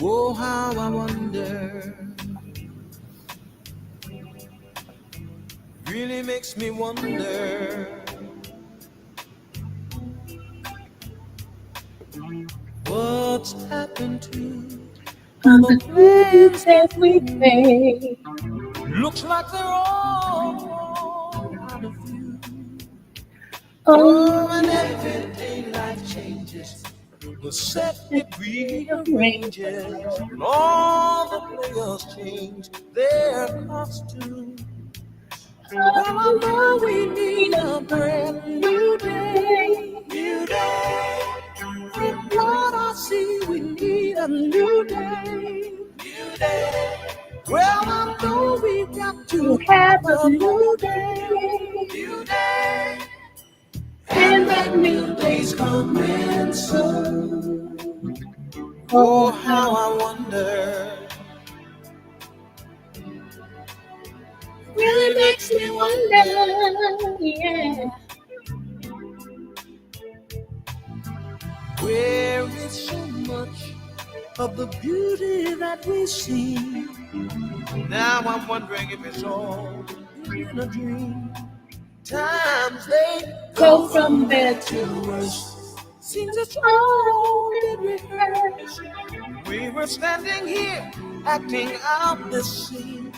Oh, how I wonder, really makes me wonder what's happened to all All the the plans plans that that we we made. made. Looks like they're all out of view. Oh, and Oh, every day life changes, the set that it we arranged. rearranges, and all the players change their costumes. Well, I know we Need need a a brand brand new new day. day, new day. From what I see, we need a new day, new day. Well, I know we've got To to have have a a new new day, day. new day. And And that that new new day's day's coming coming soon. soon. Oh, Oh, how how I wonder, really really makes makes me me wonder. wonder. Yeah. Where is so much of the beauty that we see? Now I'm wondering if it's all in a dream. Times they Go go from from bad bad to to worse. worse. Seems it's Oh, all been rehearsed. We were standing here acting out this scene.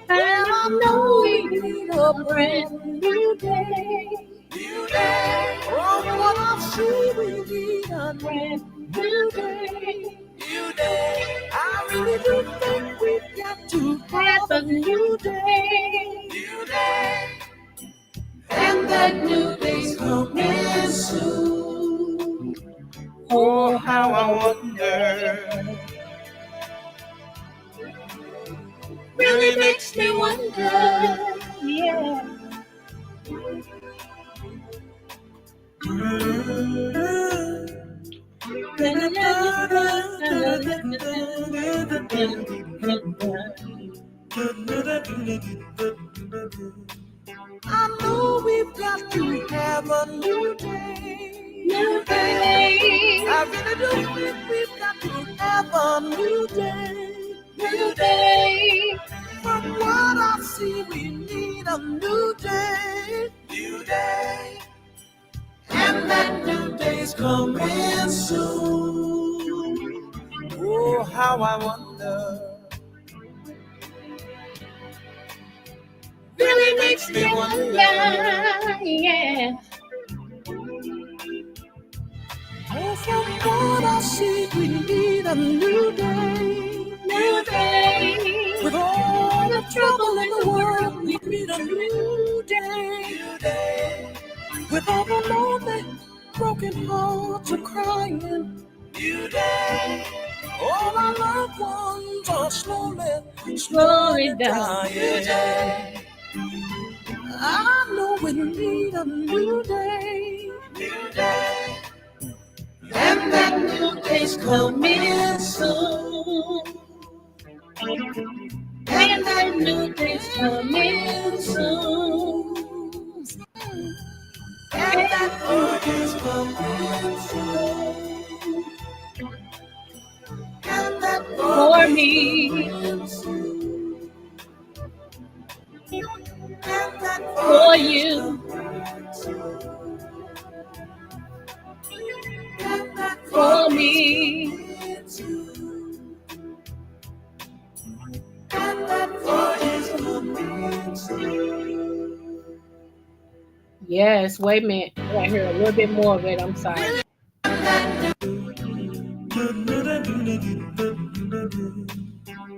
and Well, I I know know we we need need a a brand brand new new day, day. new day. Oh, what I see, we need a Brand new new day, day. new day. I really do think we've got to Have have a a new new day, day. new day. And And that that new new day's day's coming coming soon. soon. Oh, Oh, how how I I wonder, wonder. really Really makes makes me me wonder. wonder. Yeah. I know we've got to have a new day, New new day. day. I really do think we've got to have a new day, New new day. day. From what I see, we need a new day, new day. And that new day's coming soon. Oh, how I wonder, Really really makes makes me me wonder. wonder. Yeah. Oh, from what I see, we need a new day, New new day. day. With all The the trouble trouble in in the the world, world. we need a new day, new day. With all the lonely, broken hearts are crying, new day. All our loved ones are slowly, Slowly slowly down. New dying. day. I know we need a new day, new day. And And that that new new day's day's coming coming soon. soon. And And that that new new day's day's coming coming soon. soon. And And that new that day's new coming soon. And that new for day's me, coming soon. And that new for day's you, coming soon. And that for new day's me. coming soon. And that new day's coming soon. Yes, wait a minute. I gotta hear a little bit more of it. I'm sorry.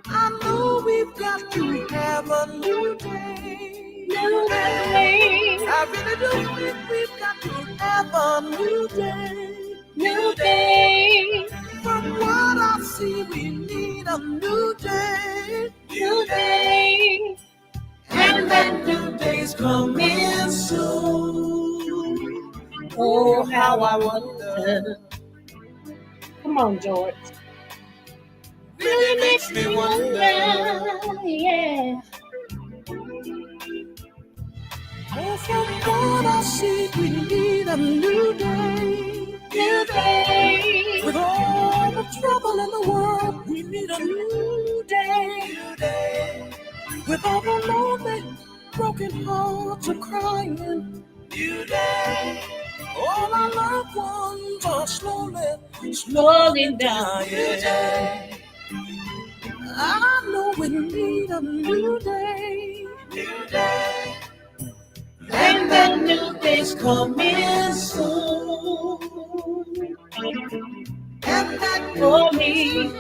I know we've got to have a new day, new New day. day, I really do think we've got to have a new day, new new day. day, From what I see, we need a new day, new new day. day. And And that that new new day's day's coming coming soon. soon. Oh, Oh, how how I I wonder, wonder. Come on, George. really Really makes makes me me wonder. wonder. Yeah. Oh, from what I see, we need a new day, new New day. day. With all the trouble in the need a new day. New day. With all the lonely, broken hearts are crying. New day. All our loved ones are slowly dying. New day. I know we need a new day. New day. And that new day's coming soon. And that for me.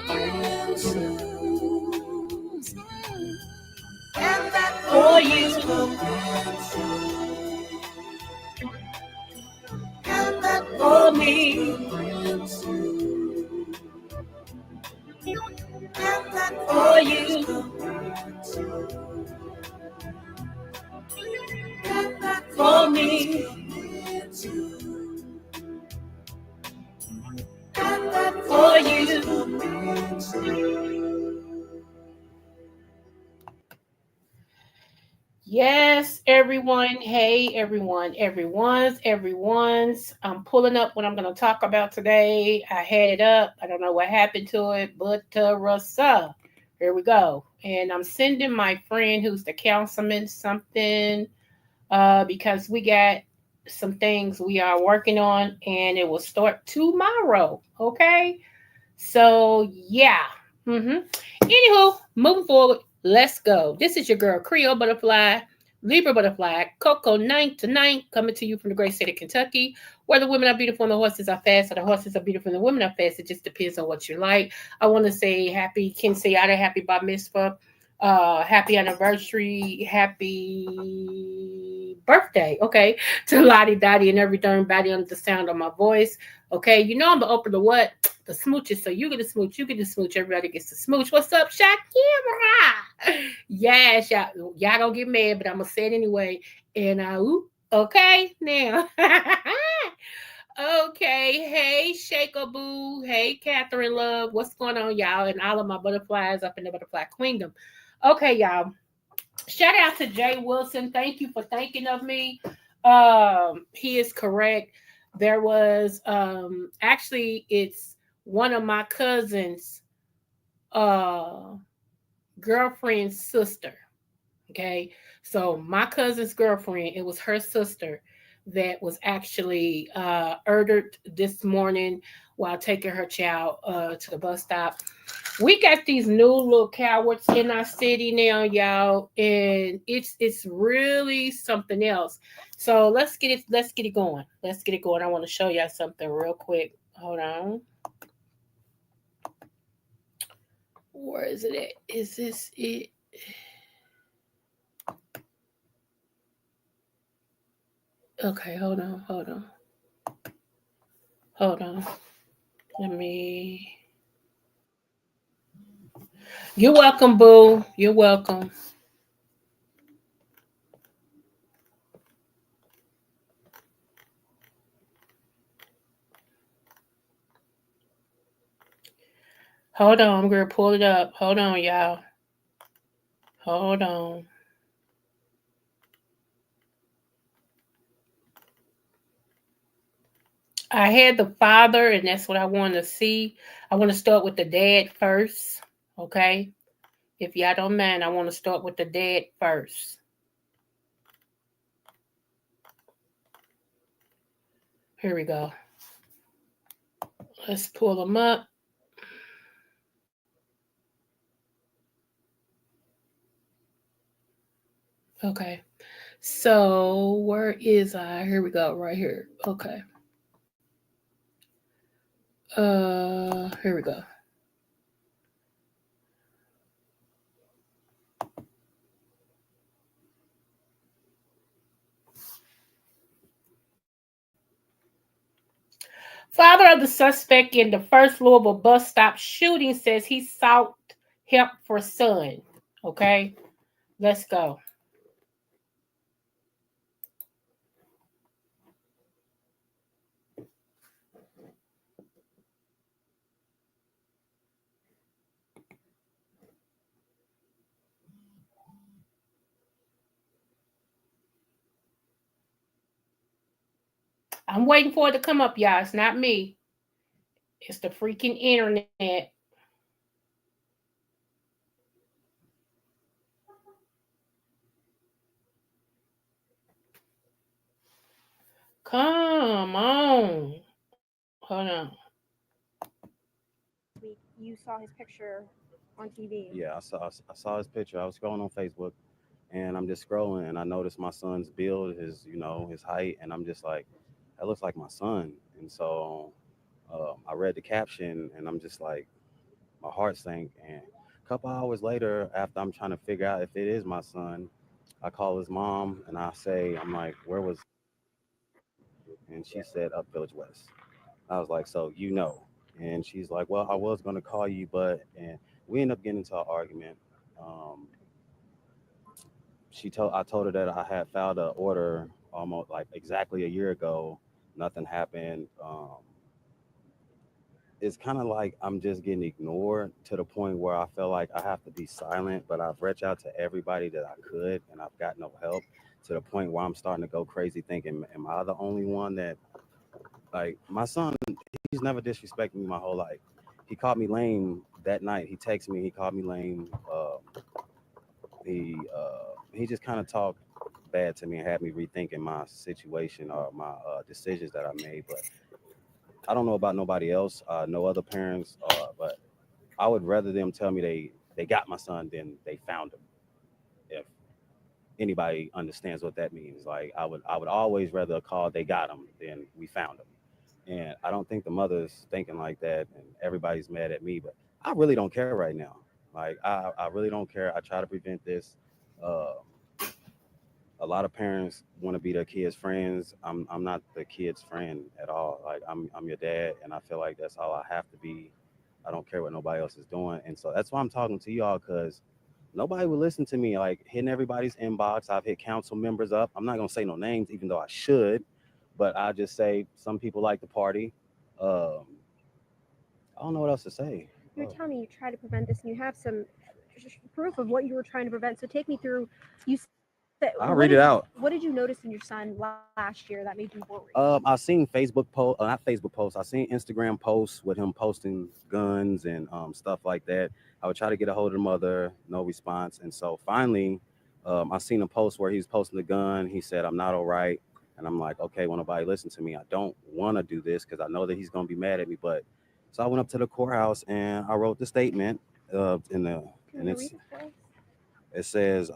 And that for you. And that for me. And that for you. And that for me. And that for you. Yes, everyone. Hey, everyone's. I'm pulling up what I'm going to talk about today. I had it up. I don't know what happened to it, but Russa. Here we go. And I'm sending my friend who's the councilman something because we got some things we are working on and it will start tomorrow. Okay. So, yeah. Anywho, moving forward, let's go. This is your girl, Creole Butterfly, Libra Butterfly, Coco 9 to 9, coming to you from the great state of Kentucky, where the women are beautiful and the horses are fast, or the horses are beautiful and the women are fast. It just depends on what you like. I want to say happy Kinsiata, happy Bar Mitzvah, happy anniversary, happy birthday, okay, to Lottie Dottie and every darn body under the sound of my voice. Okay, you know I'm gonna open the what? The smooches. So you get a smooch, you get a smooch, everybody gets a smooch. What's up, Shakira? Yes, y'all don't get mad, but I'm gonna say it anyway. And okay, now. Okay, hey Shakeaboo, hey Catherine Love, what's going on, y'all? And all of my butterflies up in the butterfly queendom. Okay, y'all. Shout out to Jay Wilson. Thank you for thinking of me. He is correct. There was actually it's one of my cousins' uh girlfriend's sister. Okay. So my cousin's girlfriend, it was her sister that was actually murdered this morning while taking her child to the bus stop. We got these new little cowards in our city now, y'all, and it's really something else. So let's get it going. Let's get it going. I want to show y'all something real quick. Hold on. Where is it at? Is this it? Okay, hold on. Let me. You're welcome, boo. You're welcome. Hold on, I'm gonna pull it up. Hold on, y'all. Hold on. I had the father, and that's what I want to see. I want to start with the dad first. Okay. If y'all don't mind, I want to start with the dad first. Here we go. Let's pull them up. Okay. So where is I? Here we go, right here. Okay. Here we go. Father of the suspect in the first Louisville bus stop shooting says he sought help for son. Okay, let's go. I'm waiting for it to come up, y'all. It's not me. It's the freaking internet. Come on. Hold on. Week you saw his picture on TV. Yeah, I saw his picture. I was scrolling on Facebook, and I'm just scrolling, and I noticed my son's build, his height, and I'm just like, that looks like my son. And so I read the caption, and I'm just like, my heart sank. And a couple hours later, after I'm trying to figure out if it is my son, I call his mom, and I'm like, where was? And she said, up Village West. I was like, so you know. And she's like, well, I was gonna call you, but and we ended up getting into an argument. Um, I told her that I had filed an order almost like exactly a year ago. Nothing happened. It's kind of like I'm just getting ignored to the point where I feel like I have to be silent. But I've reached out to everybody that I could, and I've got no help. To the point where I'm starting to go crazy, thinking, "Am I the only one that like my son? He's never disrespected me my whole life. He called me lame that night. He texted me. He called me lame. He just kind of talked bad to me and had me rethinking my situation or my decisions that I made. But I don't know about nobody else, no other parents, but I would rather them tell me they got my son than they found him. If anybody understands what that means, like I would always rather call they got him than we found him. And I don't think the mother's thinking like that, and everybody's mad at me. But I really don't care right now. Like I really don't care. I try to prevent this. Uh, a lot of parents want to be their kids' friends. I'm not the kid's friend at all. Like I'm your dad, and I feel like that's all I have to be. I don't care what nobody else is doing, and so that's why I'm talking to y'all because nobody would listen to me. Like hitting everybody's inbox. I've hit council members up. I'm not gonna say no names, even though I should, but I just say some people like to party. Um, I don't know what else to say. You were Oh. telling me you tried to prevent this, and you have some proof of what you were trying to prevent. So take me through. You said, I'll read it out. what did you notice in your son last year that made you worry? I seen Facebook post, not Facebook posts. I seen Instagram posts with him posting guns and stuff like that. I would try to get a hold of the mother, no response, and so finally, I seen a post where he was posting the gun. He said, "I'm not all right," and I'm like, "Okay, will nobody listen to me? I don't want to do this because I know that he's gonna be mad at me." But so I went up to the courthouse and I wrote the statement. In the Can and you read it for us? it says.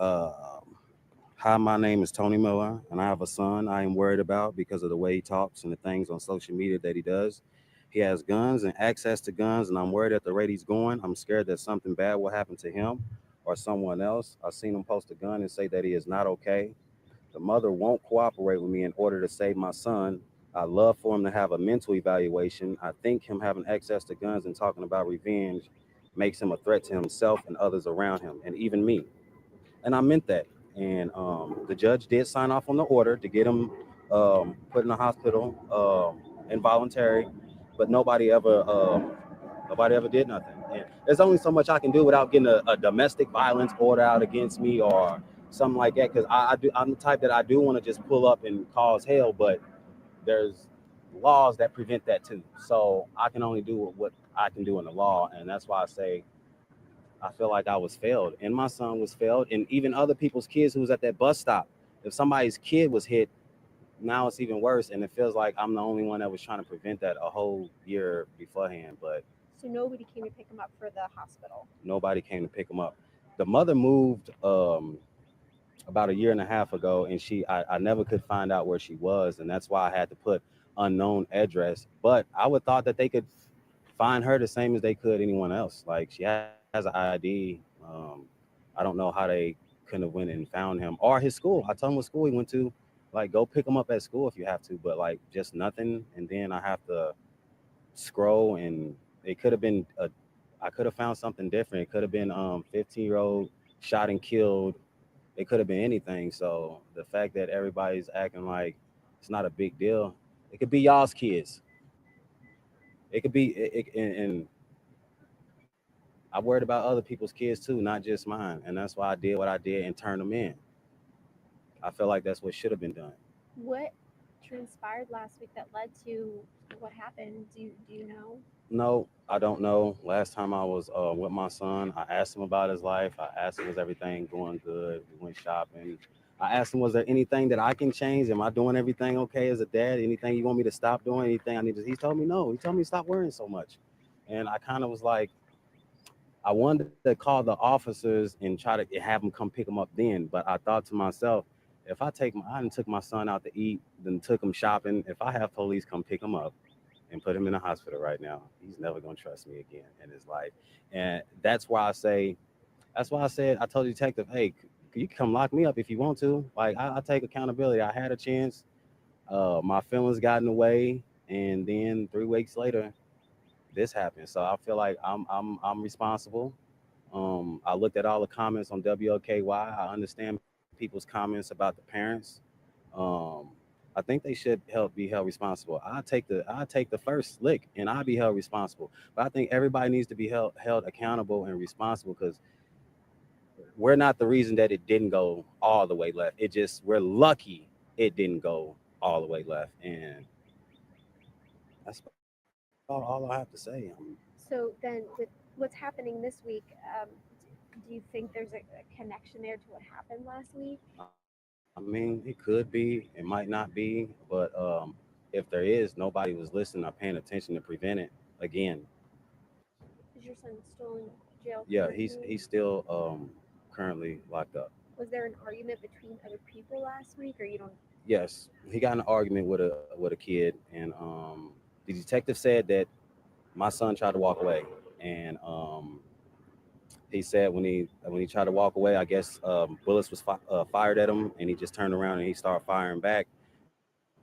Hi, my name is Tony Miller, and I have a son I am worried about because of the way he talks and the things on social media that he does. He has guns and access to guns, and I'm worried at the rate he's going. I'm scared that something bad will happen to him or someone else. I've seen him post a gun and say that he is not okay. The mother won't cooperate with me in order to save my son. I love for him to have a mental evaluation. I think him having access to guns and talking about revenge makes him a threat to himself and others around him, and even me, and I meant that. And the judge did sign off on the order to get him put in the hospital, involuntary, but nobody ever did nothing. And there's only so much I can do without getting a domestic violence order out against me or something like that. Because I'm the type that I do want to just pull up and cause hell, but there's laws that prevent that too. So I can only do what I can do in the law, and that's why I say I feel like I was failed, and my son was failed, and even other people's kids who was at that bus stop. If somebody's kid was hit, now it's even worse, and it feels like I'm the only one that was trying to prevent that a whole year beforehand. But So nobody came to pick him up for the hospital. nobody came to pick him up. The mother moved about a year and a half ago, and I never could find out where she was, and that's why I had to put unknown address. But I would thought that they could find her the same as they could anyone else. Like she has an ID. I don't know how they couldn't have went and found him or his school. I told him what school he went to. Like go pick him up at school if you have to, but like just nothing. And then I have to scroll, and it could have been a. I could have found something different. It could have been 15-year-old shot and killed. It could have been anything. So the fact that everybody's acting like it's not a big deal, it could be y'all's kids. It could be, and I worried about other people's kids too, not just mine. And that's why I did what I did and turned them in. I feel like that's what should have been done. What transpired last week that led to what happened? Do you know? No, I don't know. Last time I was with my son, I asked him about his life. I asked him, was everything going good? We went shopping. I asked him, was there anything that I can change? Am I doing everything okay as a dad? Anything you want me to stop doing? Anything I need to? He told me no. He told me to stop worrying so much. And I kind of was like, I wanted to call the officers and try to have them come pick him up then. But I thought to myself, if I done took my son out to eat, then took him shopping, if I have police come pick him up and put him in a hospital right now, he's never gonna trust me again in his life. And that's why I said, I told the detective, hey, you can come lock me up if you want to. Like I take accountability. I had a chance. My feelings got in the way, and then 3 weeks later, this happened. So I feel like I'm responsible. I looked at all the comments on WOKY. I understand people's comments about the parents. Um, I think they should be held responsible. I take the first lick and I be held responsible. But I think everybody needs to be held accountable and responsible because we're not the reason that it didn't go all the way left. It just we're lucky it didn't go all the way left, and that's about all I have to say. So then, with what's happening this week, do you think there's a connection there to what happened last week? I mean, it could be, it might not be, but if there is, nobody was listening or paying attention to prevent it. Again, Is your son still in jail yeah, currently? he's still currently locked up. Was there an argument between other people last week, or you don't? Yes, he got in an argument with a kid, and the detective said that my son tried to walk away, and he said when he tried to walk away, I guess bullets was fired at him, and he just turned around and he started firing back.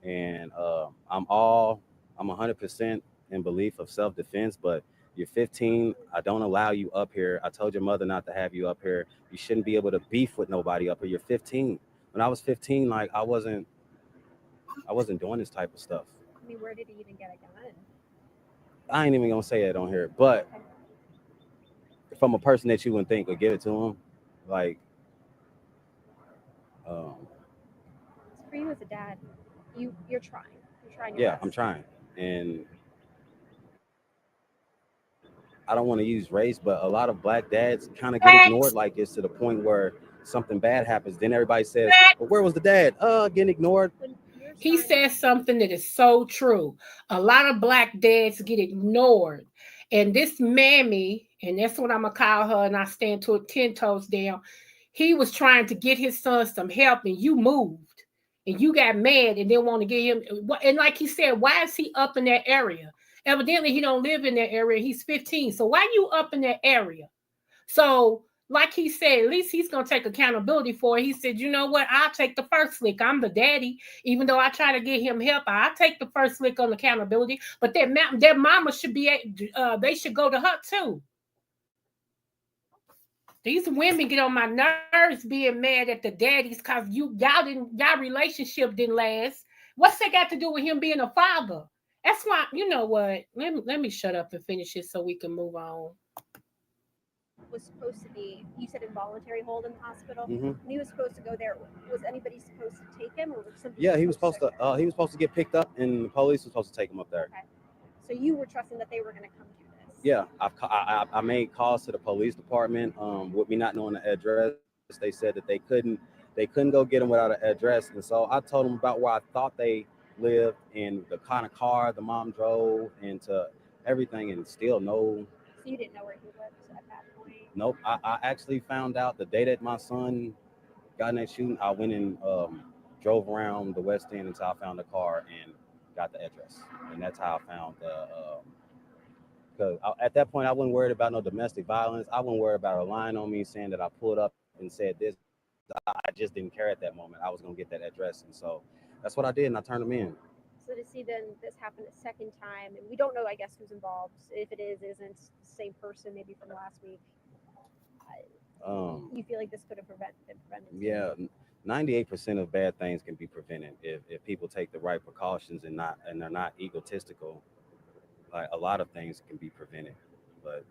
And I'm 100% in belief of self defense, but you're 15. I don't allow you up here. I told your mother not to have you up here. You shouldn't be able to beef with nobody up here. You're 15. When I was 15, like I wasn't doing this type of stuff. I mean, where did he even get a gun? I ain't even gonna say it on here, but Okay. from a person that you wouldn't think would give it to him, like, um, So for you as a dad, you're trying. You're trying your yeah, I'm best. trying, and I don't want to use race, but a lot of black dads kind of get ignored Facts. like this to the point where something bad happens. Then everybody says, "Well, where was the dad?" Getting ignored. When your He son, says something that is so true. A lot of black dads get ignored. And this mammy, and that's what I'm going to call her, and I stand to it 10 toes down. He was trying to get his son some help, and you moved. And you got mad and didn't want to get him. And like he said, why is he up in that area? Evidently, he don't live in that area. He's 15. So why you up in that area? So, like he said, at least he's gonna take accountability for it. He said, "You know what? I'll take the first lick. I'm the daddy. Even though I try to get him help, I'll take the first lick on accountability. But their mama should be, they should go to her too. These women get on my nerves being mad at the daddies because y'all relationship didn't last. What's that got to do with him being a father? That's why you know what. Let me shut up and finish it so we can move on. was supposed to be, you said involuntary hold in the hospital. Hmm. When he was supposed to go there, was anybody supposed to take him, or was somebody? Yeah, he was supposed to to. He was supposed to get picked up, and the police was supposed to take him up there. Okay. So you were trusting that they were going to come do this. Yeah, I made calls to the police department. With me not knowing the address, they said that they couldn't go get him without an address, and so I told them about where I thought they lived and the kind of car the mom drove and to everything, and still no. So you didn't know where he lived at that point. Nope. I actually found out the day that my son got in that shooting. I went and drove around the West End until I found the car and got the address, and that's how I found the. Because at that point, I wasn't worried about no domestic violence. I wasn't worried about her lying on me, saying that I pulled up and said this. I just didn't care at that moment. I was gonna get that address, and so that's what I did, and I turned them in. So to see then this happen a second time, and we don't know, I guess, who's involved. If it isn't the same person, maybe from last week. You feel like this could have been prevented? Yeah, 98% of bad things can be prevented if people take the right precautions and they're not egotistical. Like a lot of things can be prevented, but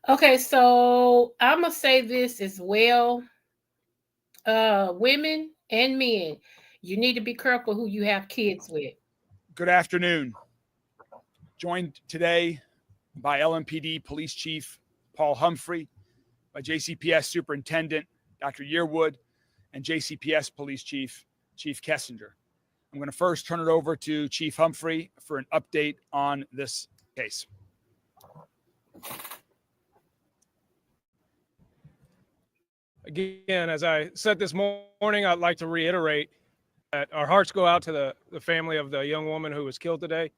Okay, so I'm gonna say this as well. Women and men, you need to be careful who you have kids with. Good afternoon. Joined today by LMPD Police Chief Paul Humphrey, by JCPS Superintendent Dr. Yearwood, and JCPS Police Chief Kessinger. I'm going to first turn it over to Chief Humphrey for an update on this case. Again, as I said this morning, I'd like to reiterate that our hearts go out to the family of the young woman who was killed today.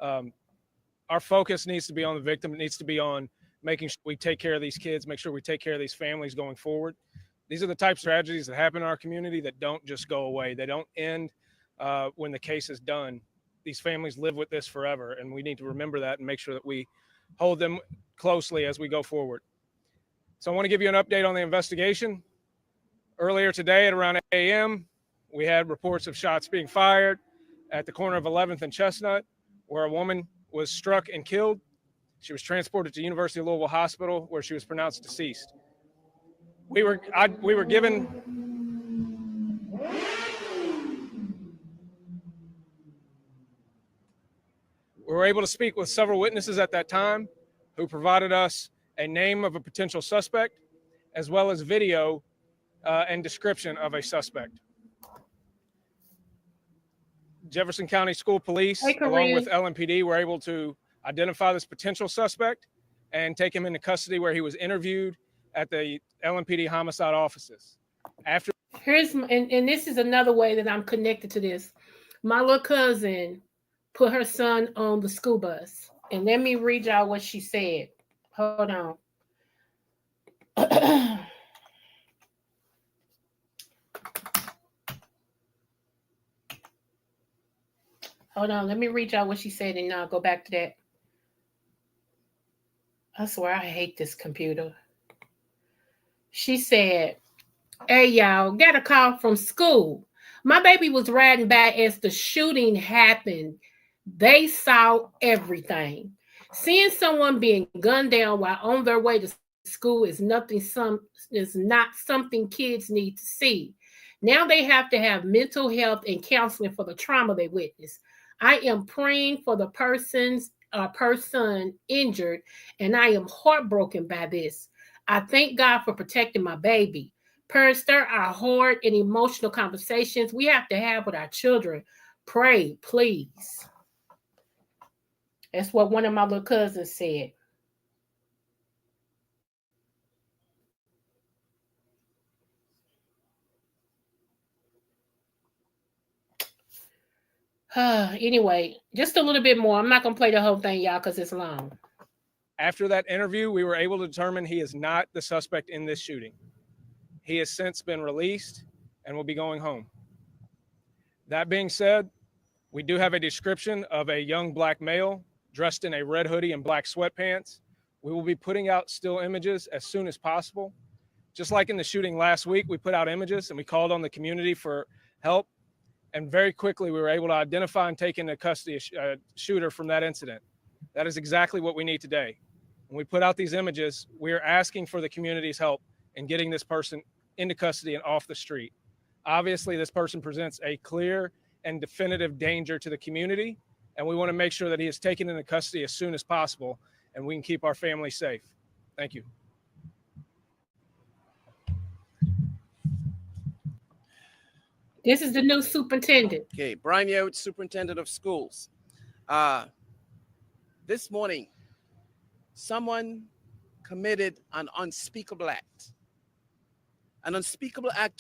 Our focus needs to be on the victim. It needs to be on making sure we take care of these kids, make sure we take care of these families going forward. These are the types of tragedies that happen in our community that don't just go away. They don't end when the case is done. These families live with this forever, and we need to remember that and make sure that we hold them closely as we go forward. So I want to give you an update on the investigation. Earlier today at around 8 a.m., we had reports of shots being fired at the corner of 11th and Chestnut, where a woman was struck and killed. She was transported to University of Louisville Hospital, where she was pronounced deceased. We were able to speak with several witnesses at that time who provided us a name of a potential suspect, as well as video and description of a suspect. Jefferson County School Police, along with LMPD, were able to identify this potential suspect and take him into custody, where he was interviewed at the LMPD homicide offices. After and this is another way that I'm connected to this. My little cousin put her son on the school bus, and let me read y'all what she said. Hold on. Hold on, let me read y'all what she said, and I'll go back to that. I swear I hate this computer. She said, "Hey, y'all, got a call from school. My baby was riding by as the shooting happened. They saw everything. Seeing someone being gunned down while on their way to school is not something kids need to see. Now they have to have mental health and counseling for the trauma they witnessed. I am praying for the person injured, and I am heartbroken by this. I thank God for protecting my baby. Parents, there are hard and emotional conversations we have to have with our children. Pray, please." That's what one of my little cousins said. Anyway, just a little bit more. I'm not going to play the whole thing, y'all, because it's long. After that interview, we were able to determine he is not the suspect in this shooting. He has since been released and will be going home. That being said, we do have a description of a young black male dressed in a red hoodie and black sweatpants. We will be putting out still images as soon as possible. Just like in the shooting last week, we put out images and we called on the community for help. And very quickly, we were able to identify and take into custody a shooter from that incident. That is exactly what we need today. When we put out these images, we are asking for the community's help in getting this person into custody and off the street. Obviously, this person presents a clear and definitive danger to the community, and we want to make sure that he is taken into custody as soon as possible and we can keep our family safe. Thank you. This is the new superintendent. Okay, Brian Yearwood, Superintendent of Schools. This morning, someone committed an unspeakable act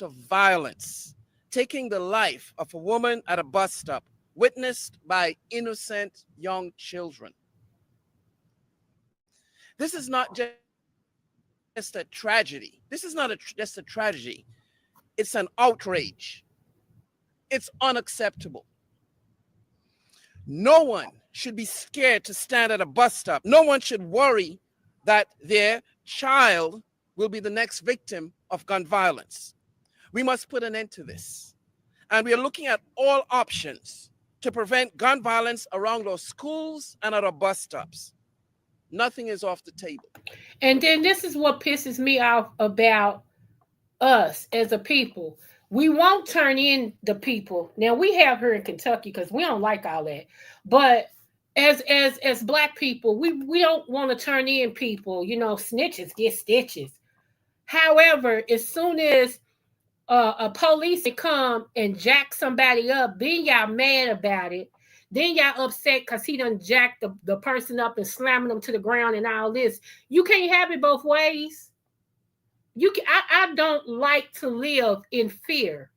of violence, taking the life of a woman at a bus stop, witnessed by innocent young children. This is not just a tragedy. This is not just a tragedy. It's an outrage. It's unacceptable. No one should be scared to stand at a bus stop. No one should worry that their child will be the next victim of gun violence. We must put an end to this. And we are looking at all options to prevent gun violence around our schools and at our bus stops. Nothing is off the table. And then this is what pisses me off about us as a people. We won't turn in the people. Now we have here in Kentucky because we don't like all that. But as Black people, we don't want to turn in people. You know, snitches get stitches. However, as soon as a police come and jack somebody up, then y'all mad about it. Then y'all upset because he done jacked the person up and slamming them to the ground and all this. You can't have it both ways. I don't like to live in fear.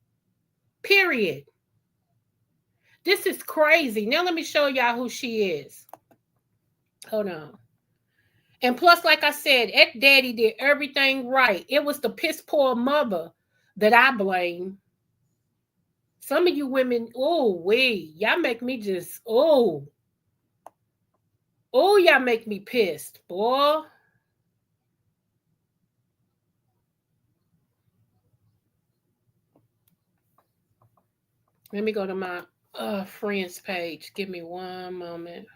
Period. This is crazy. Now let me show y'all who she is. Hold on. And plus, like I said, Ed Daddy did everything right. It was the piss poor mother that I blame. Some of you women, y'all make me just, y'all make me pissed, boy. Let me go to my friends page. Give me one moment.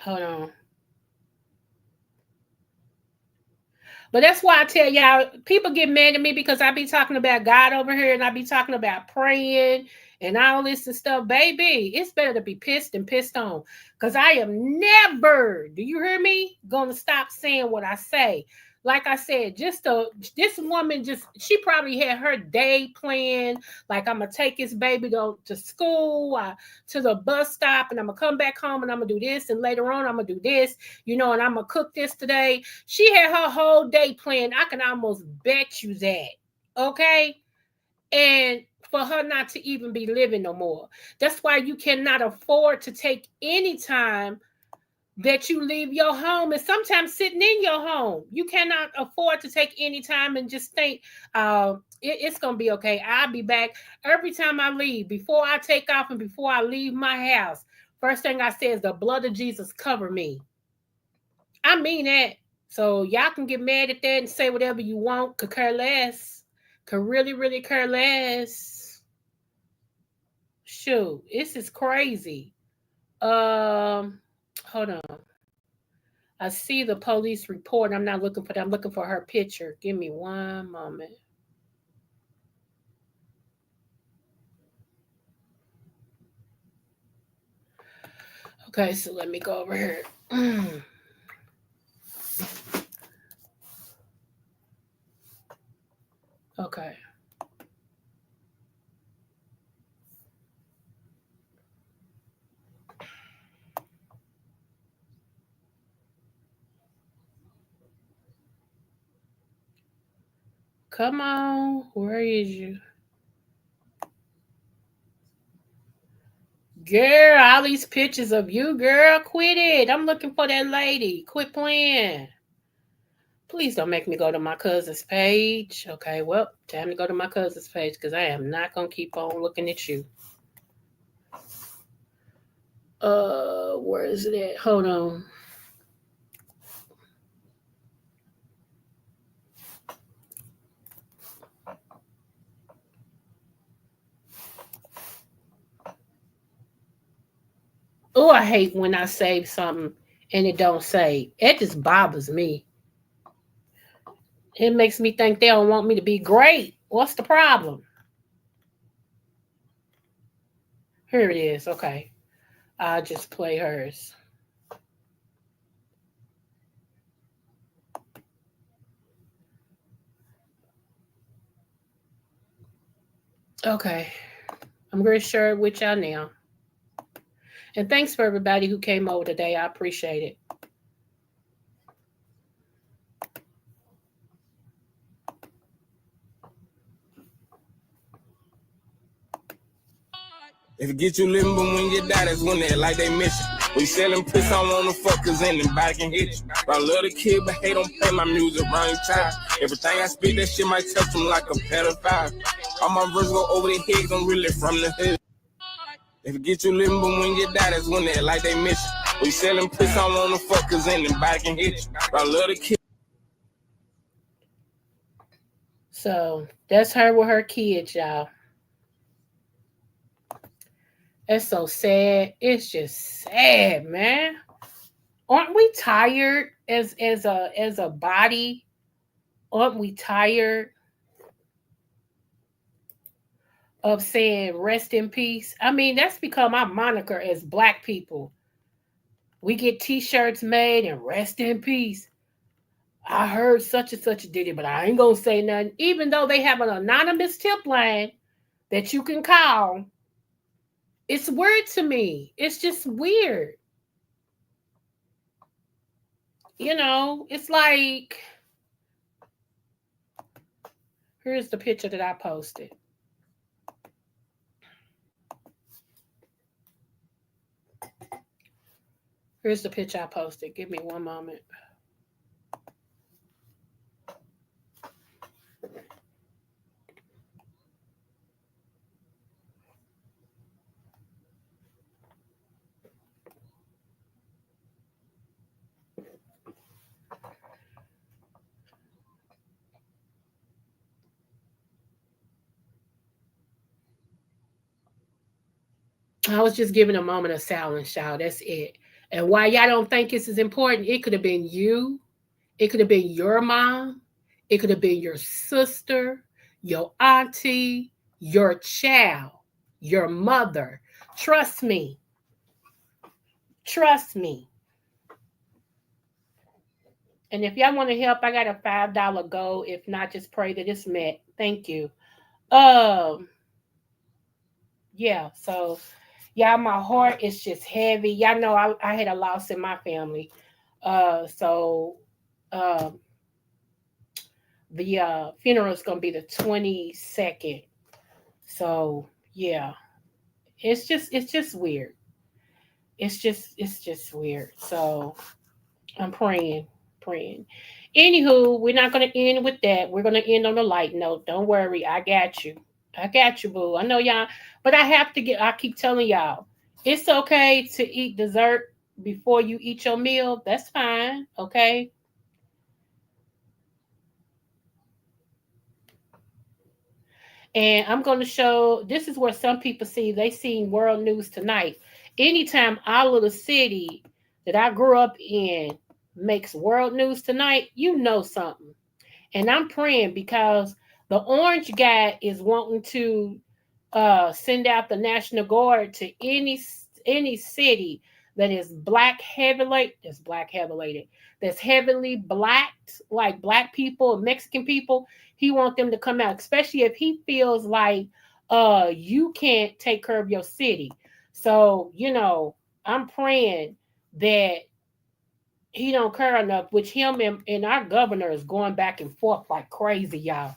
Hold on. But that's why I tell y'all, people get mad at me because I be talking about God over here and I be talking about praying and all this and stuff. Baby, it's better to be pissed and pissed on because I am never, do you hear me, going to stop saying what I say. Like I said, this woman she probably had her day planned. Like, I'm going to take this baby to school, to the bus stop, and I'm going to come back home and I'm going to do this. And later on, I'm going to do this, and I'm going to cook this today. She had her whole day planned. I can almost bet you that. Okay? And for her not to even be living no more. That's why you cannot afford to take any time that you leave your home, and sometimes sitting in your home. You cannot afford to take any time and just think, it's going to be okay. I'll be back. Every time I leave, before I take off and before I leave my house, first thing I say is the blood of Jesus cover me. I mean that. So y'all can get mad at that and say whatever you want. Could care less. Could really, really care less. Shoot, this is crazy. Hold on. I see the police report. I'm not looking for that. I'm looking for her picture. Give me one moment. Okay, so let me go over here. Okay. Come on. Where is you? Girl, all these pictures of you, girl. Quit it. I'm looking for that lady. Quit playing. Please don't make me go to my cousin's page. Okay, well, time to go to my cousin's page because I am not going to keep on looking at you. Where is it at? Hold on. Oh, I hate when I save something and it don't save. It just bothers me. It makes me think they don't want me to be great. What's the problem? Here it is. Okay. I'll just play hers. Okay. I'm going to share it with y'all now. And thanks for everybody who came over today. I appreciate it. If it gets you living, but when you die, that's when they like they miss you. We selling piss, I want the fuckers in and body can hit you. I love the kid, but they don't play my music around your child. Everything I speak, that shit might touch them like a pedophile. All my verses go over their heads, I'm really from the hood. If it gets you living, but when you die, that's when they like they miss you. We selling piss, I want the fuckers in and body can hit you. I love the kid. So that's her with her kids, y'all. That's so sad. It's just sad, man. Aren't we tired as a body? Aren't we tired? of saying rest in peace. I mean, that's become our moniker as Black people. We get t-shirts made and rest in peace. I heard such and such did it, but I ain't gonna say nothing. Even though they have an anonymous tip line that you can call, it's weird to me. It's just weird. You know, it's like, here's the picture that I posted. Here's the picture I posted. Give me one moment. I was just giving a moment of silence, y'all. That's it. And why y'all don't think this is important, it could have been you. It could have been your mom. It could have been your sister, your auntie, your child, your mother. Trust me. Trust me. And if y'all want to help, I got a $5 goal. If not, just pray that it's met. Thank you. Yeah, so y'all, my heart is just heavy. Y'all know I had a loss in my family. So the funeral is gonna be the 22nd. So yeah, it's just weird. It's just weird. So I'm praying. Anywho, we're not gonna end with that. We're gonna end on a light note. Don't worry, I got you. I got you, boo. I know y'all, but I keep telling y'all, it's okay to eat dessert before you eat your meal. That's fine, okay? And I'm going to show, this is where some people they seen world news tonight. Anytime our little city that I grew up in makes world news tonight, you know something. And I'm praying because the orange guy is wanting to send out the National Guard to any city that is that's heavily blacked, like Black people, Mexican people. He wants them to come out, especially if he feels like you can't take care of your city. So, I'm praying that he don't care enough, which him and our governor is going back and forth like crazy, y'all.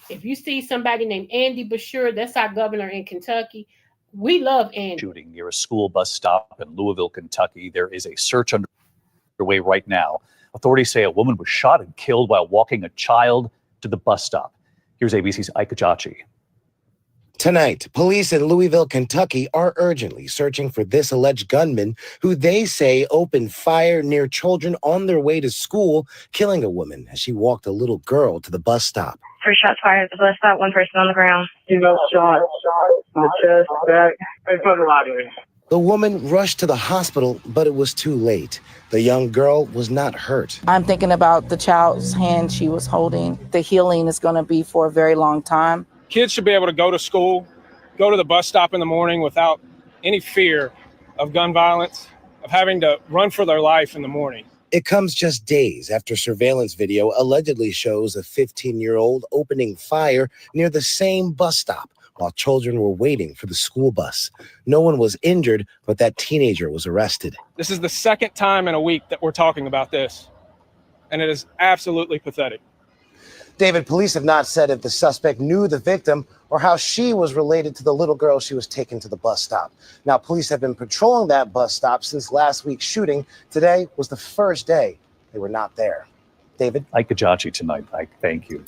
If you see somebody named Andy Beshear, that's our governor in Kentucky. We love Andy. Shooting near a school bus stop in Louisville, Kentucky. There is a search underway right now. Authorities say a woman was shot and killed while walking a child to the bus stop. Here's ABC's Ike Ajachi. Tonight, police in Louisville, Kentucky are urgently searching for this alleged gunman who they say opened fire near children on their way to school, killing a woman as she walked a little girl to the bus stop. 3 shots fired at the bus stop, 1 person on the ground. Shot in the chest, back, and front of the body. The woman rushed to the hospital, but it was too late. The young girl was not hurt. I'm thinking about the child's hand she was holding. The healing is going to be for a very long time. Kids should be able to go to school, go to the bus stop in the morning without any fear of gun violence, of having to run for their life in the morning. It comes just days after surveillance video allegedly shows a 15-year-old opening fire near the same bus stop while children were waiting for the school bus. No one was injured, but that teenager was arrested. This is the second time in a week that we're talking about this, and it is absolutely pathetic. David, police have not said if the suspect knew the victim or how she was related to the little girl she was taken to the bus stop. Now, police have been patrolling that bus stop since last week's shooting. Today was the first day they were not there. David? Ike Ajachi tonight. Ike, thank you.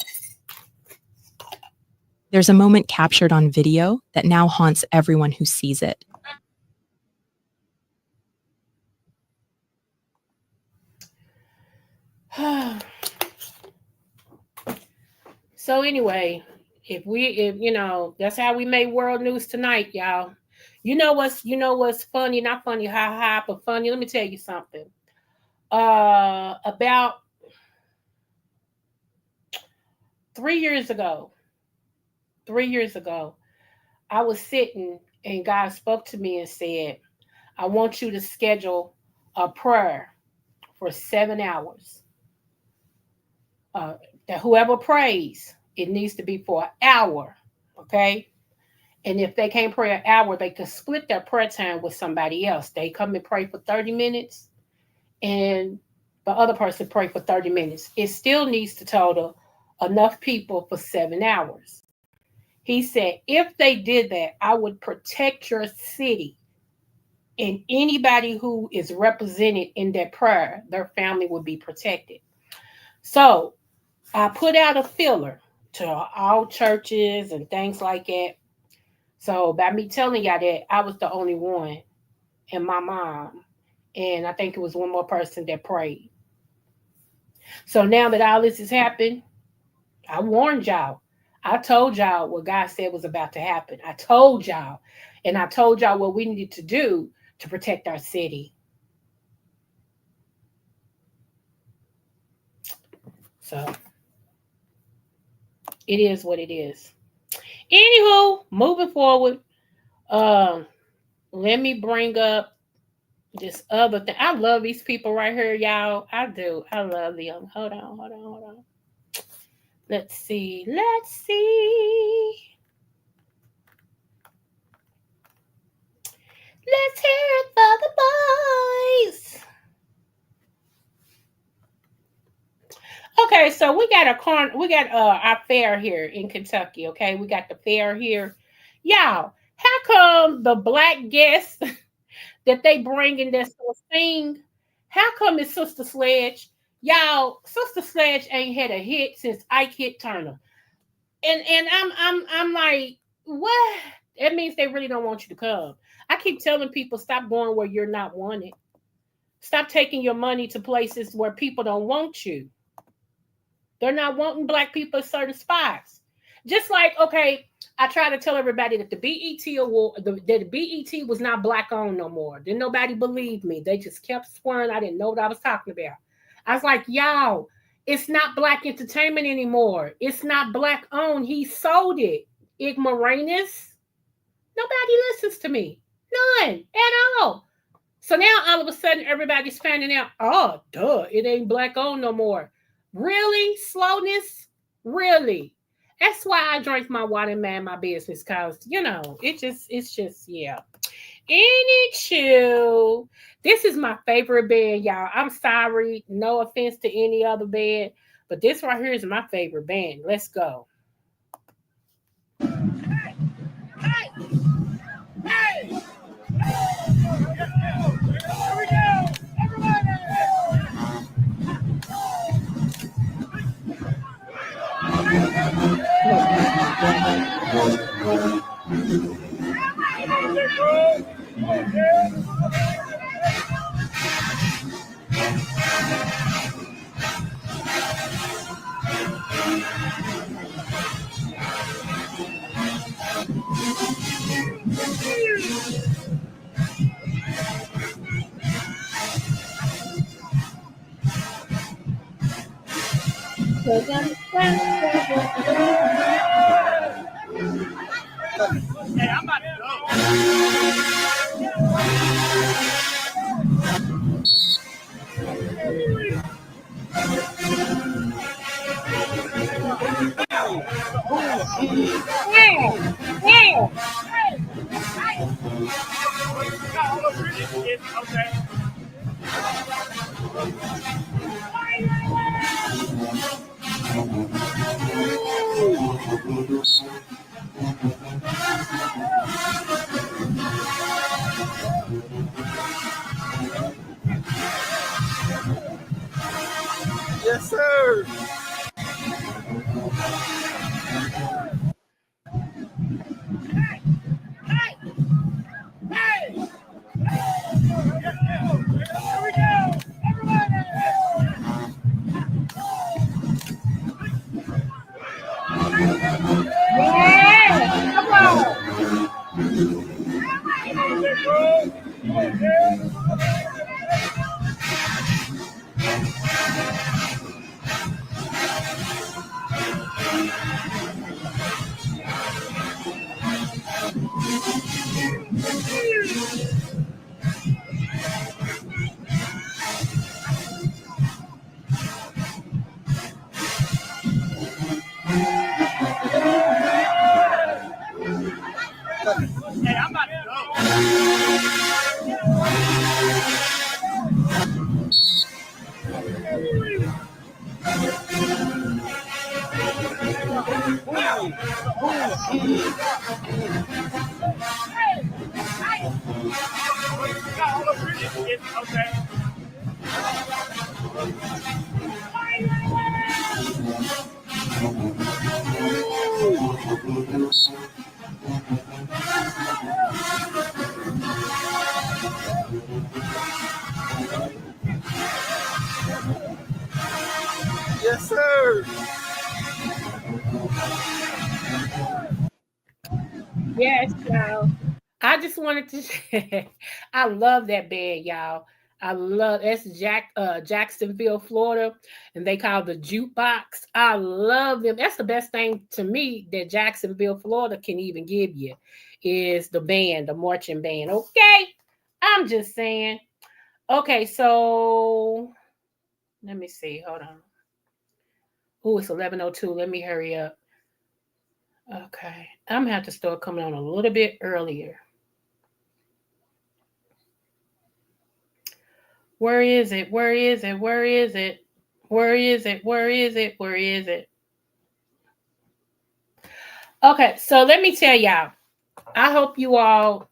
There's a moment captured on video that now haunts everyone who sees it. So anyway, if that's how we made world news tonight, y'all. You know what's funny? Not funny, but funny. Let me tell you something. About 3 years ago, I was sitting and God spoke to me and said, I want you to schedule a prayer for 7 hours. That whoever prays, it needs to be for an hour. Okay. And if they can't pray an hour, they can split their prayer time with somebody else. They come and pray for 30 minutes and the other person pray for 30 minutes. It still needs to total enough people for 7 hours. He said, if they did that, I would protect your city, and anybody who is represented in that prayer, their family would be protected. So I put out a filler to all churches and things like that. So by me telling y'all that, I was the only one, and my mom, and I think it was one more person that prayed. So now that all this has happened, I warned y'all. I told y'all what God said was about to happen. I told y'all, and I told y'all what we needed to do to protect our city. So it is what it is. Anywho, moving forward, let me bring up this other thing. I love these people right here, y'all. I do. I love them. Hold on. Let's see. Let's hear it for the boys. Okay, so we got our fair here in Kentucky. Okay, we got the fair here, y'all. How come the black guests that they bring in this thing? How come it's Sister Sledge? Y'all, Sister Sledge ain't had a hit since Ike hit Turner, and I'm like, what? That means they really don't want you to come. I keep telling people, stop going where you're not wanted. Stop taking your money to places where people don't want you. They're not wanting black people at certain spots. Just like, okay, I try to tell everybody that the BET award, that the BET was not black owned no more. Didn't nobody believe me. They just kept swearing I didn't know what I was talking about. I was like, y'all, it's not black entertainment anymore. It's not black owned. He sold it. Ignoramus. Nobody listens to me. None at all. So now all of a sudden everybody's finding out, oh, duh, it ain't black owned no more. Really? Slowness? Really? That's why I drink my water and mind my business, because, it's just, yeah. Anywho, this is my favorite band, y'all. I'm sorry. No offense to any other band, but this right here is my favorite band. Let's go. Hey! Here we go! Everybody! Hey, I'm about to Yes, sir. Here we go. Everybody. Yeah. Come on. Hey, I'm about to go. Okay. Yes, sir. Yes, y'all. I just wanted to say, I love that band, y'all. I love that's Jacksonville, Florida, and they call the jukebox. I love them. That's the best thing to me that Jacksonville, Florida can even give you is the band, the marching band. Okay. I'm just saying. Okay, so let me see. Hold on. Oh, it's 11:02. Let me hurry up. Okay. I'm gonna have to start coming on a little bit earlier. Where is it? Where is it? Where is it? Where is it? Where is it? Where is it? Okay, so let me tell y'all. I hope you all,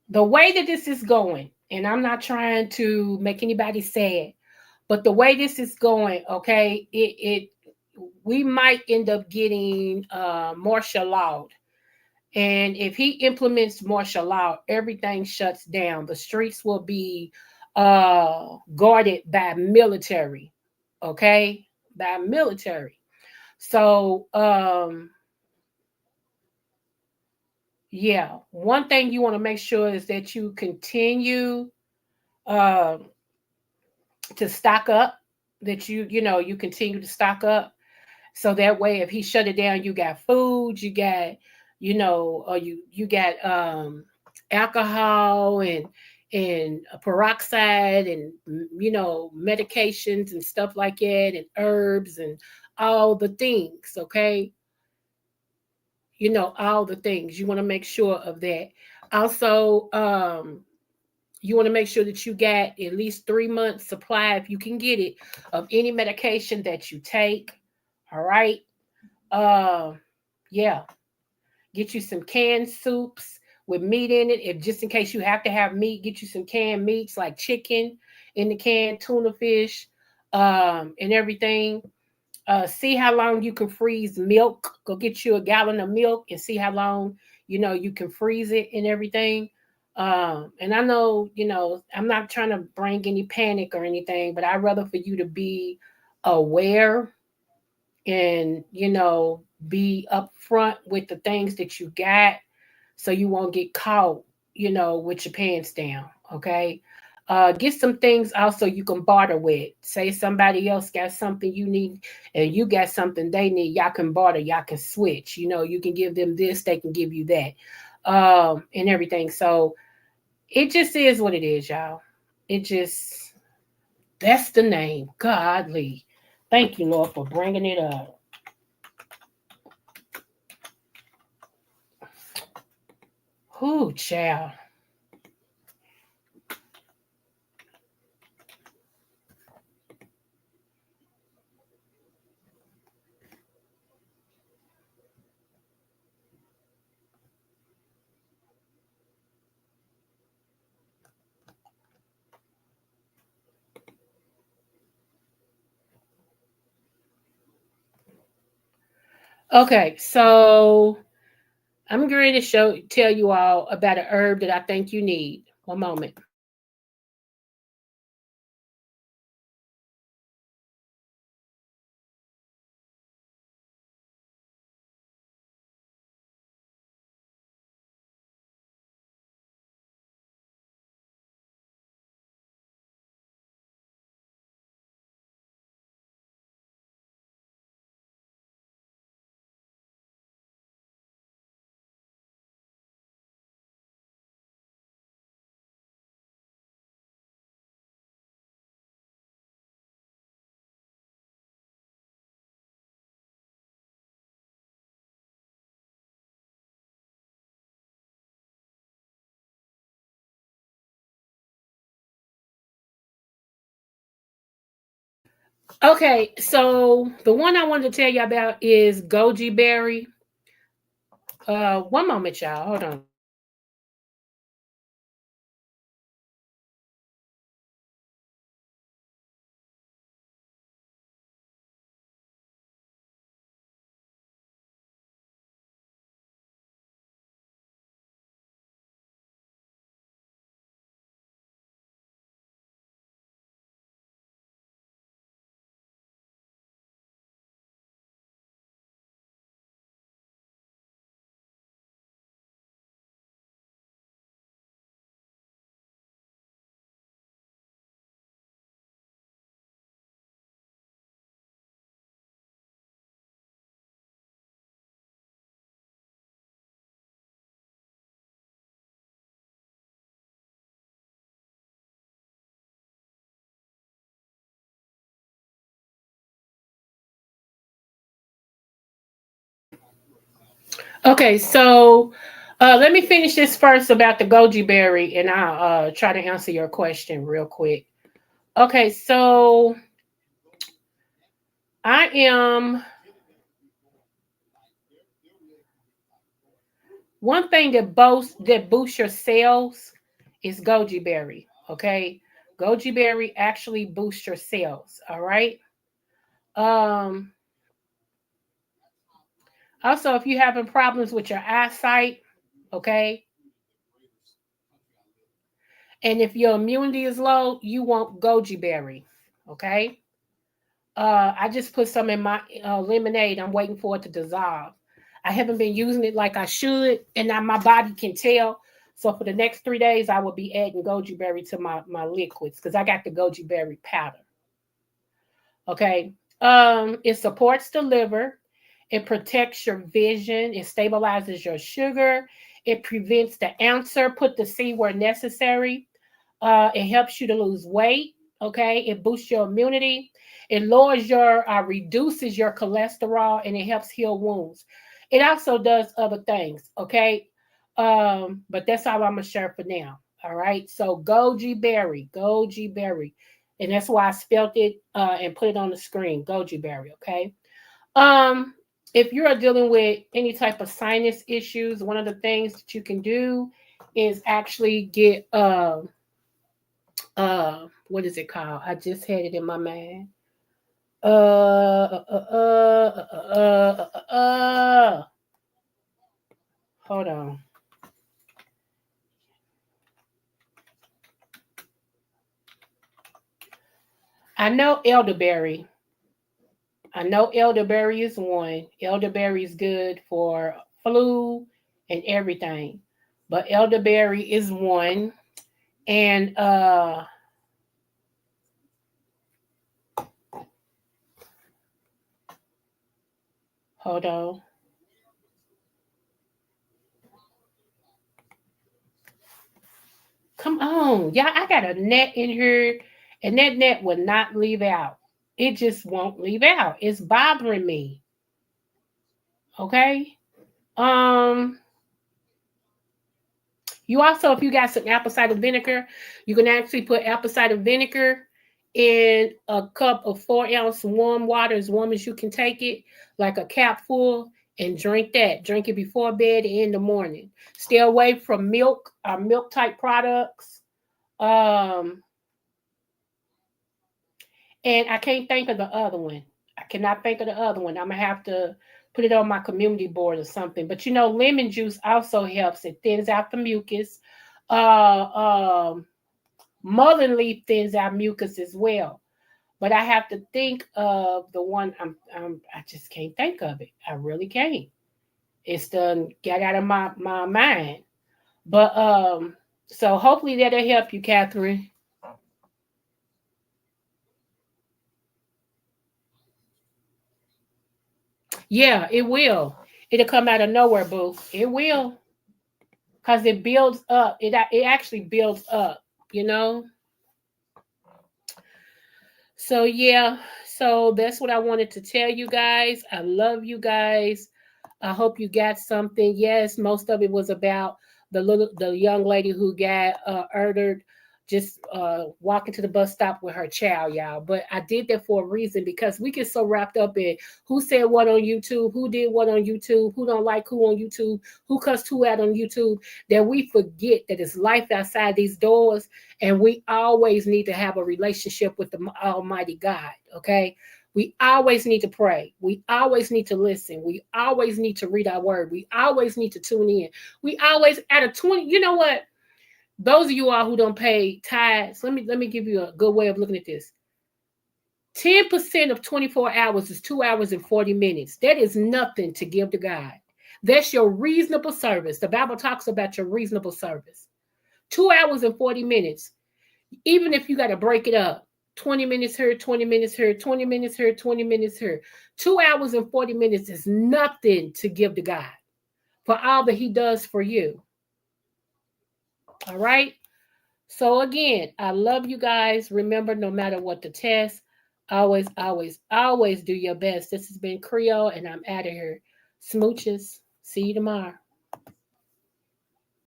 the way that this is going, and I'm not trying to make anybody sad, but the way this is going, okay, we might end up getting martial law. And if he implements martial law, everything shuts down. The streets will be guarded by military, okay? By military. So, yeah, one thing you want to make sure is that you continue uh, to stock up, that you continue to stock up. So that way, if he shut it down, you got food, you got, or you got alcohol and peroxide and medications and stuff like that and herbs and all the things. Okay, all the things you want to make sure of that. Also, you want to make sure that you got at least 3 months supply if you can get it of any medication that you take. All right. Uh, yeah. Get you some canned soups with meat in it. If just in case you have to have meat, get you some canned meats like chicken in the can, tuna fish, and everything. See how long you can freeze milk. Go get you a gallon of milk and see how long you can freeze it and everything. And I know I'm not trying to bring any panic or anything, but I'd rather for you to be aware and be upfront with the things that you got so you won't get caught with your pants down. Okay. Get some things also you can barter with. Say somebody else got something you need and you got something they need. Y'all can barter, y'all can switch. You can give them this, they can give you that, and everything. So it just is what it is, y'all. It just, that's the name. Godly. Thank you, Lord, for bringing it up. Whoo, child. Okay, so I'm going to tell you all about an herb that I think you need. One moment. Okay, so the one I wanted to tell you about is goji berry. One moment, y'all. Hold on. Okay, so let me finish this first about the goji berry, and I'll try to answer your question real quick. Okay, so I am one thing that boosts your cells is goji berry. Okay, goji berry actually boosts your cells. All right. Um, Also, if you're having problems with your eyesight, okay, and if your immunity is low, you want goji berry. Okay. I just put some in my lemonade. I'm waiting for it to dissolve. I haven't been using it like I should, and now my body can tell. So for the next 3 days, I will be adding goji berry to my liquids because I got the goji berry powder. Okay. It supports the liver. It protects your vision. It stabilizes your sugar. It prevents the answer. Put the C where necessary. It helps you to lose weight. Okay. It boosts your immunity. It lowers reduces your cholesterol, and it helps heal wounds. It also does other things. Okay. But that's all I'm gonna share for now. All right. So goji berry, and that's why I spelled it and put it on the screen. Goji berry. Okay. Um, if you're dealing with any type of sinus issues, one of the things that you can do is actually get what is it called? I just had it in my mind. Uh, uh, uh, uh, uh, uh, uh, uh. Hold on. I know elderberry. I know elderberry is one. Elderberry is good for flu and everything. But elderberry is one. And hold on. Come on. Yeah, I got a net in here, and that net will not leave out. It just won't leave out. It's bothering me. Okay. Um, you also, if you got some apple cider vinegar, you can actually put apple cider vinegar in a cup of 4 ounce warm water, as warm as you can take it, like a cap full, and drink that. Drink it before bed and in the morning. Stay away from milk or milk type products. Um, and I can't think of the other one. I cannot think of the other one. I'm gonna have to put it on my community board or something. But you know, lemon juice also helps. It thins out the mucus. Uh, um, mullein leaf thins out mucus as well. But I have to think of the one I just can't think of it. I really can't. It's done got out of my mind. But so hopefully that'll help you, Catherine. Yeah, it will. It'll come out of nowhere, boo. It will, cause it builds up. It actually builds up. You know. So yeah. So that's what I wanted to tell you guys. I love you guys. I hope you got something. Yes, most of it was about the young lady who got murdered just walking to the bus stop with her child, y'all. But I did that for a reason, because we get so wrapped up in who said what on YouTube, who did what on YouTube, who don't like who on YouTube, who cussed who out on YouTube, that we forget that it's life outside these doors, and we always need to have a relationship with the Almighty God, okay? We always need to pray. We always need to listen. We always need to read our word. We always need to tune in. We always, at a 20, you know what? Those of you all who don't pay tithes, let me give you a good way of looking at this. 10% of 24 hours is 2 hours and 40 minutes. That is nothing to give to God. That's your reasonable service. The Bible talks about your reasonable service. 2 hours and 40 minutes. Even if you got to break it up, 20 minutes here, 20 minutes here, 20 minutes here, 20 minutes here. 2 hours and 40 minutes is nothing to give to God for all that he does for you. All right? So again, I love you guys. Remember, no matter what the test, always, always, always do your best. This has been Creole, and I'm out of here. Smooches. See you tomorrow.